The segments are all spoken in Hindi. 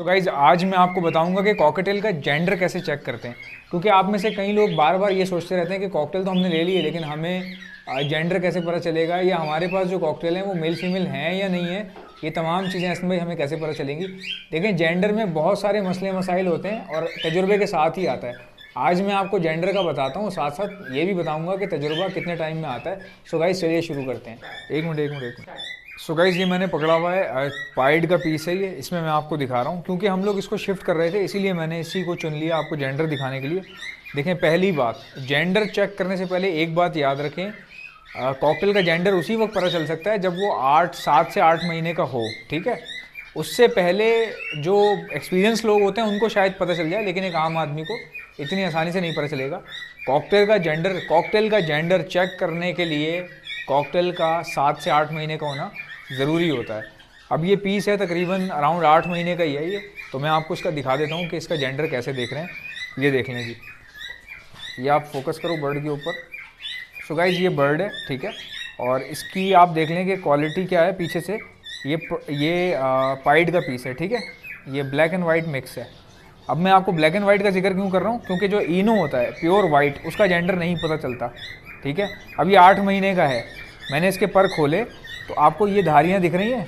तो गाइज आज मैं आपको बताऊंगा कि कॉकटेल का जेंडर कैसे चेक करते हैं, क्योंकि आप में से कई लोग बार बार ये सोचते रहते हैं कि कॉकटेल तो हमने ले ली है लेकिन हमें जेंडर कैसे पता चलेगा, या हमारे पास जो कॉकटेल हैं वो मेल फीमेल हैं या नहीं है। ये तमाम चीज़ें इसमें हमें कैसे पता चलेंगी। देखें, जेंडर में बहुत सारे मसले मसाइल होते हैं और तजुर्बे के साथ ही आता है। आज मैं आपको जेंडर का बताता हूँ, साथ साथ ये भी बताऊँगा कि तजुर्बा कितने टाइम में आता है। सो गाइज चलिए शुरू करते हैं। एक मिनट। सो गाइज ये मैंने पकड़ा हुआ है पाइड का पीस है ये, इसमें मैं आपको दिखा रहा हूँ क्योंकि हम लोग इसको शिफ्ट कर रहे थे, इसीलिए मैंने इसी को चुन लिया आपको जेंडर दिखाने के लिए। देखें, पहली बात, जेंडर चेक करने से पहले एक बात याद रखें, कॉकटेल का जेंडर उसी वक्त पता चल सकता है जब वो 7 से 8 महीने का हो, ठीक है। उससे पहले जो एक्सपीरियंस लोग होते हैं उनको शायद पता चल जाए, लेकिन एक आम आदमी को इतनी आसानी से नहीं पता चलेगा। कॉकटेल का जेंडर चेक करने के लिए कॉकटेल का 7 से 8 महीने का होना ज़रूरी होता है। अब ये पीस है तकरीबन अराउंड 8 महीने का ही है ये, तो मैं आपको इसका दिखा देता हूँ कि इसका जेंडर कैसे देख रहे हैं। ये देख लें जी, ये आप फोकस करो बर्ड के ऊपर। सो गाइस ये बर्ड है, ठीक है, और इसकी आप देख लें कि क्वालिटी क्या है पीछे से। ये पाइड का पीस है, ठीक है, ये ब्लैक एंड वाइट मिक्स है। अब मैं आपको ब्लैक एंड वाइट का जिक्र क्यों कर रहा हूँ, क्योंकि जो इनो होता है प्योर वाइट, उसका जेंडर नहीं पता चलता, ठीक है। अब ये 8 महीने का है, मैंने इसके पर खोले तो आपको ये धारियाँ दिख रही हैं,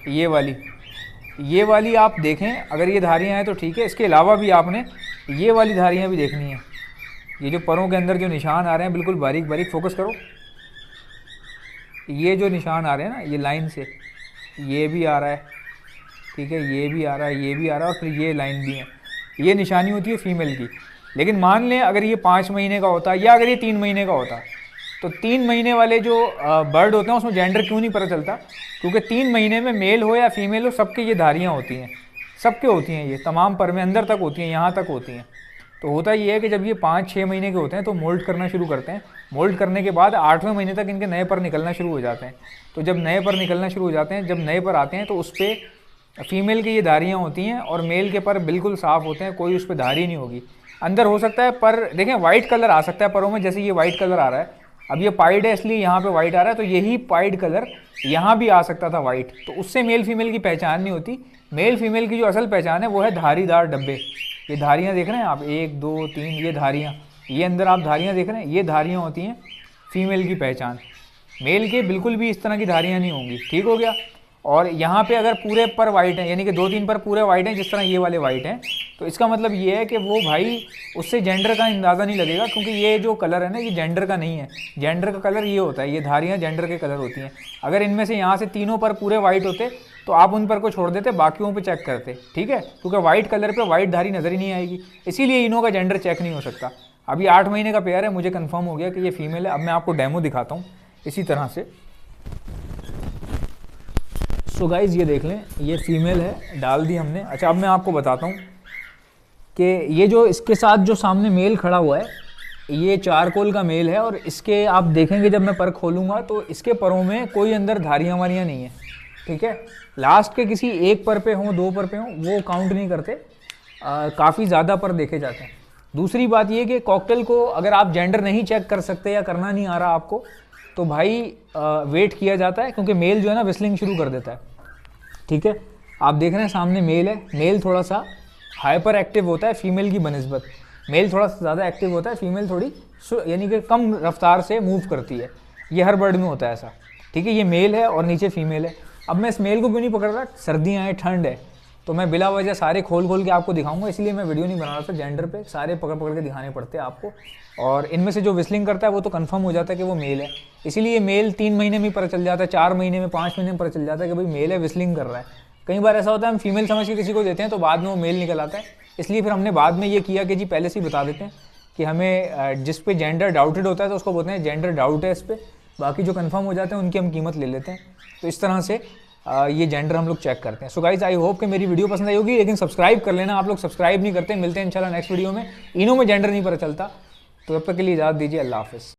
ये वाली आप देखें, अगर ये धारियाँ हैं तो ठीक है। इसके अलावा भी आपने ये वाली धारियाँ भी देखनी है। ये जो परों के अंदर जो निशान आ रहे हैं बिल्कुल बारीक बारीक, फोकस करो, ये जो निशान आ रहे हैं ना, ये लाइन से ये भी आ रहा है, ठीक है, ये भी आ रहा है, ये भी आ रहा है, और फिर ये लाइन भी है। ये निशानी होती है फीमेल की। लेकिन मान लें अगर ये 5 महीने का होता या अगर ये 3 महीने का होता, तो 3 महीने वाले जो बर्ड होते हैं उसमें जेंडर क्यों नहीं पता चलता, क्योंकि 3 महीने में मेल हो या फीमेल हो सबके ये धारियाँ होती हैं, सबके होती हैं, ये तमाम पर में अंदर तक होती हैं, यहाँ तक होती हैं। तो होता ये है कि जब ये 5-6 महीने के होते हैं तो मोल्ड करना शुरू करते हैं। मोल्ड करने के बाद 8वें महीने तक इनके नए पर निकलना शुरू हो जाते हैं। तो जब नए पर निकलना शुरू हो जाते हैं, जब नए पर आते हैं तो उस पर फीमेल की ये धारियाँ होती हैं और मेल के पर बिल्कुल साफ़ होते हैं, कोई उस पर धारी नहीं होगी। अंदर हो सकता है पर, देखें, वाइट कलर आ सकता है परों में, जैसे ये वाइट कलर आ रहा है। अब ये पाइड है इसलिए यहाँ पे वाइट आ रहा है, तो यही पाइड कलर यहाँ भी आ सकता था वाइट, तो उससे मेल फीमेल की पहचान नहीं होती। मेल फीमेल की जो असल पहचान है वो है धारीदार डब्बे। ये धारियाँ देख रहे हैं आप, 1 2 3, ये धारियाँ, ये अंदर आप धारियाँ देख रहे हैं, ये धारियाँ होती हैं फीमेल की पहचान। मेल के बिल्कुल भी इस तरह की धारियाँ नहीं होंगी, ठीक हो गया। और यहाँ पे अगर पूरे पर वाइट हैं, यानी कि 2-3 पर पूरे वाइट हैं, जिस तरह ये वाले वाइट हैं, तो इसका मतलब ये है कि वो भाई, उससे जेंडर का अंदाज़ा नहीं लगेगा, क्योंकि ये जो कलर है ना ये जेंडर का नहीं है। जेंडर का कलर ये होता है, ये धारियाँ जेंडर के कलर होती हैं। अगर इनमें से यहाँ से तीनों पर पूरे वाइट होते तो आप उन पर को छोड़ देते, बाकियों पे चेक करते, ठीक है, क्योंकि वाइट कलर पे वाइट धारी नज़र ही नहीं आएगी, इसीलिए इनों का जेंडर चेक नहीं हो सकता। अभी 8 महीने का पेयर है, मुझे कंफर्म हो गया कि ये फीमेल है। अब मैं आपको डेमो दिखाता हूँ इसी तरह से। सो गाइज ये देख लें, ये फीमेल है, डाल दी हमने। अच्छा, अब मैं आपको बताता हूँ कि ये जो इसके साथ जो सामने मेल खड़ा हुआ है, ये चारकोल का मेल है, और इसके आप देखेंगे जब मैं पर खोलूँगा तो इसके परों में कोई अंदर धारियाँ वारियाँ नहीं है, ठीक है। लास्ट के किसी एक पर पे हों, 2 पर पे हों, वो काउंट नहीं करते, काफ़ी ज़्यादा पर देखे जाते हैं। दूसरी बात ये कि कॉकटेल को अगर आप जेंडर नहीं चेक कर सकते या करना नहीं आ रहा आपको, तो भाई वेट किया जाता है, क्योंकि मेल जो है ना विस्लिंग शुरू कर देता है, ठीक है। आप देख रहे हैं सामने मेल है, मेल थोड़ा सा हाइपर एक्टिव होता है फीमेल की बनिस्बत। मेल थोड़ा सा ज़्यादा एक्टिव होता है, फीमेल थोड़ी यानी कि कम रफ्तार से मूव करती है। ये हर बर्ड में होता है ऐसा, ठीक है। ये मेल है और नीचे फीमेल है। अब मैं इस मेल को क्यों नहीं पकड़ रहा, सर्दियाँ हैं, ठंड है, तो मैं बिला वजह सारे खोल के आपको दिखाऊंगा, इसलिए मैं वीडियो नहीं बना रहा था। जेंडर पे सारे पकड़ के दिखाने पड़ते हैं आपको, और इनमें से जो विस्लिंग करता है वो तो कंफर्म हो जाता है कि वो मेल है। इसीलिए मेल 3 महीने में पता चल जाता है, 4 महीने में, 5 महीने में पता चल जाता है कि भाई मेल है, विस्लिंग कर रहा है। कई बार ऐसा होता है हम फीमेल समझ के किसी को देते हैं तो बाद में वो मेल निकल आता है, इसलिए फिर हमने बाद में ये किया कि जी पहले से ही बता देते हैं कि हमें जिस पे जेंडर डाउटेड होता है तो उसको बोलते हैं जेंडर डाउट है इस पर, बाकी जो कन्फर्म हो जाते हैं उनकी हम कीमत ले लेते हैं। तो इस तरह से ये जेंडर हम लोग चेक करते हैं। सो गाइज आई होप कि मेरी वीडियो पसंद आई होगी, लेकिन सब्सक्राइब कर लेना, आप लोग सब्सक्राइब नहीं करते। मिलते हैं इंशाल्लाह नेक्स्ट वीडियो में। इनों में जेंडर नहीं पता चलता, तो तब तक के लिए इजाज़त दीजिए, अल्लाह हाफ़िज़।